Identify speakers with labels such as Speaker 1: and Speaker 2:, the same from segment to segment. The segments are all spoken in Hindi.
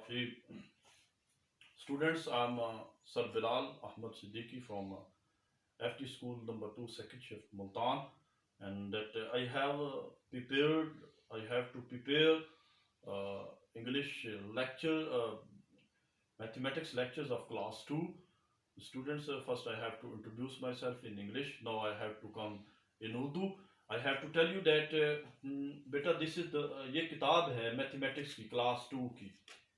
Speaker 1: Afif. Students, I'm Sir Bilal Ahmed Siddiqui from FT School number 2, second shift, Multan, and that I have to prepare English lecture, mathematics lectures of class 2. Students, first I have to introduce myself in English. Now I have to come in Urdu. I have to tell you that beta, this is the ये किताब है मैथमेटिक्स की क्लास 2 की,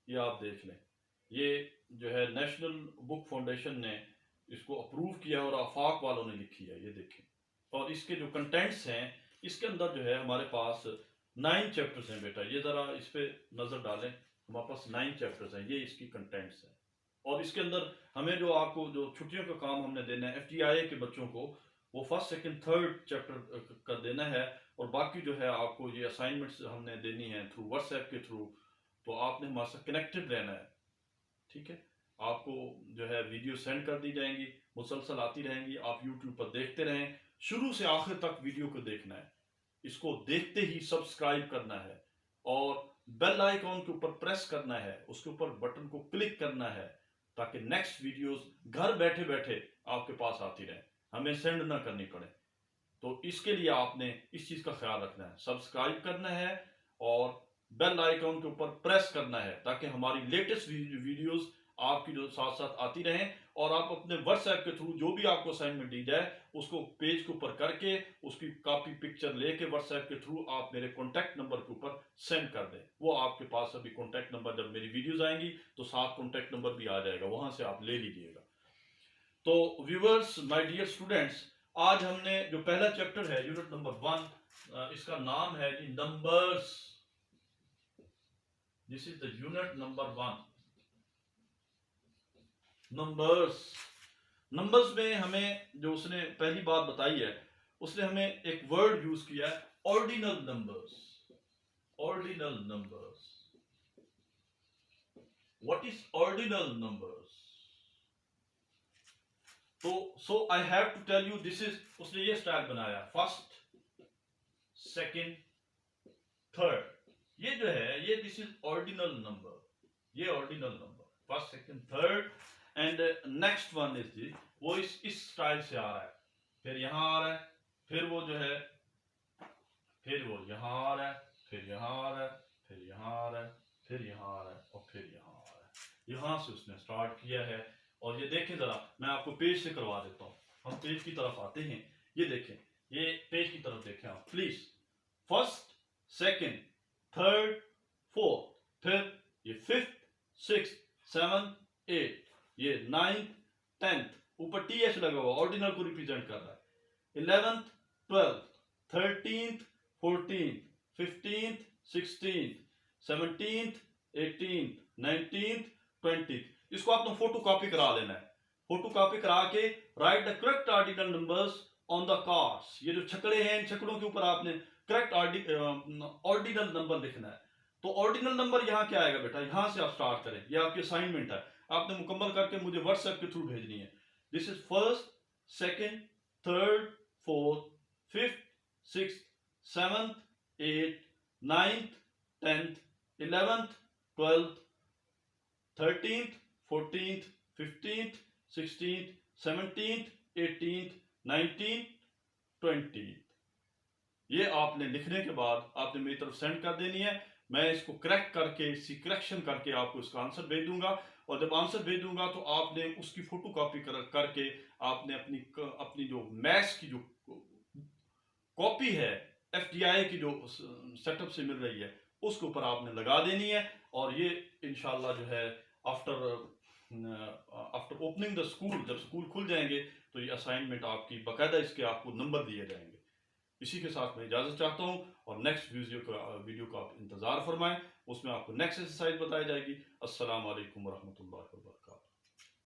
Speaker 1: ये आप देख लें। ये जो है नेशनल बुक फाउंडेशन ने इसको अप्रूव किया और आफाक वालों ने लिखी है, ये देखें। और इसके जो कंटेंट्स हैं, इसके अंदर जो है हमारे पास 9 चैप्टर्स हैं बेटा, ये ज़रा इस पे नज़र डालें। हमारे पास 9 चैप्टर्स हैं, ये इसकी कंटेंट्स हैं। और इसके अंदर हमें जो आपको जो छुट्टियों का काम हमने देना है FTIA के बच्चों को, वो फर्स्ट सेकंड थर्ड चैप्टर का देना है। और बाकी जो है आपको ये असाइनमेंट्स हमने देनी है थ्रू व्हाट्सएप के थ्रू, तो आपने हमारे साथ कनेक्टेड रहना है, ठीक है। आपको जो है वीडियो सेंड कर दी जाएंगी, मुसलसल आती रहेंगी, आप यूट्यूब पर देखते रहें, शुरू से आखिर तक वीडियो को देखना है। इसको देखते ही सब्सक्राइब करना है और बेल आइकॉन के ऊपर प्रेस करना है, उसके ऊपर बटन को क्लिक करना है, ताकि नेक्स्ट वीडियोस घर बैठे बैठे आपके पास आती रहे, हमें सेंड ना करनी पड़े। तो इसके लिए आपने इस चीज का ख्याल रखना है, सब्सक्राइब करना है और बेल आइकॉन के ऊपर प्रेस करना है, ताकि हमारी लेटेस्ट वीडियोस आपकी जो साथ साथ आती रहें। और आप अपने व्हाट्सएप के थ्रू जो भी आपको असाइनमेंट दी जाए, उसको पेज के ऊपर करके उसकी कॉपी पिक्चर लेके व्हाट्सएप के थ्रू आप मेरे कॉन्टैक्ट नंबर के ऊपर सेंड कर दें। वो आपके पास अभी कॉन्टैक्ट नंबर, जब मेरी वीडियोज आएंगी तो साथ कॉन्टैक्ट नंबर भी आ जाएगा, वहां से आप ले लीजिएगा। तो व्यूअर्स, माय डियर स्टूडेंट्स, आज हमने जो पहला चैप्टर है यूनिट नंबर 1, इसका नाम है जी numbers. This is the unit number 1, numbers. Numbers में हमें जो उसने पहली बात बताई है, उसने हमें एक वर्ड यूज किया है, ordinal numbers. Ordinal numbers, what is ordinal numbers? तो so I have to tell you, this is, उसने ये स्टाइल बनाया, फर्स्ट सेकंड थर्ड, ये जो है ये दिस इज ऑर्डिनल नंबर, ये ordinal number, first second third. And next one is the, वो इस स्टाइल से आ रहा है, फिर यहां आ रहा है, फिर वो जो है, फिर वो यहां आ रहा है, फिर यहां आ रहा है, फिर यहां आ रहा है, फिर यहां आ रहा है और फिर यहां आ रहा है। यहां से उसने स्टार्ट किया है। और ये देखें जरा, मैं आपको पेज से करवा देता हूं, हम पेज की तरफ आते हैं। ये देखें, ये पेज की तरफ देखें आप please. First second third fourth, फिर ये फिफ्थ सिक्स्थ सेवंथ एट, ये 9th 10th, ऊपर TH लगा हुआ, ऑर्डिनल को रिप्रेजेंट कर रहा है। 11th 12th 13th 14th 15th 16th 17th 18th 19th 20th। इसको आपने फोटो कॉपी करा लेना है। फोटो कॉपी करा के right the correct ordinal numbers on the cards. ये जो छकड़े हैं, इन छकड़ों के ऊपर आपने करेक्ट ऑर्डिनल नंबर लिखना है। तो ऑर्डिनल नंबर यहाँ क्या आएगा बेटा, यहां से आप स्टार्ट करें, ये आपकी असाइनमेंट है, आपने मुकम्मल करके मुझे व्हाट्सएप के थ्रू भेजनी है। This is first second third fourth fifth sixth seventh eight ninth 10th 11th 12th 13th 14th 15th 16th 17th 18th 19th 20th। ये आपने लिखने के बाद आपने मेरी तरफ सेंड कर देनी है। मैं इसको करेक्ट करके, इसी करेक्शन करके आपको इसका आंसर भेज दूंगा। और जब आंसर भेज दूंगा तो आपने उसकी फोटो कॉपी करके आपने अपनी जो मैथ्स की जो कॉपी है FTI की जो सेटअप से मिल रही है, उसके ऊपर आपने लगा देनी है। और ये इंशाल्लाह जो है आफ्टर ओपनिंग द स्कूल, जब स्कूल खुल जाएंगे तो ये असाइनमेंट आपकी बाकायदा इसके आपको नंबर दिए जाएंगे। इसी के साथ मैं इजाजत चाहता हूं और नेक्स्ट वीडियो का आप इंतजार फरमाएं, उसमें आपको नेक्स्ट एक्सरसाइज बताई जाएगी। अस्सलाम वालेकुम रहमतुल्लाहि व बरकातहू।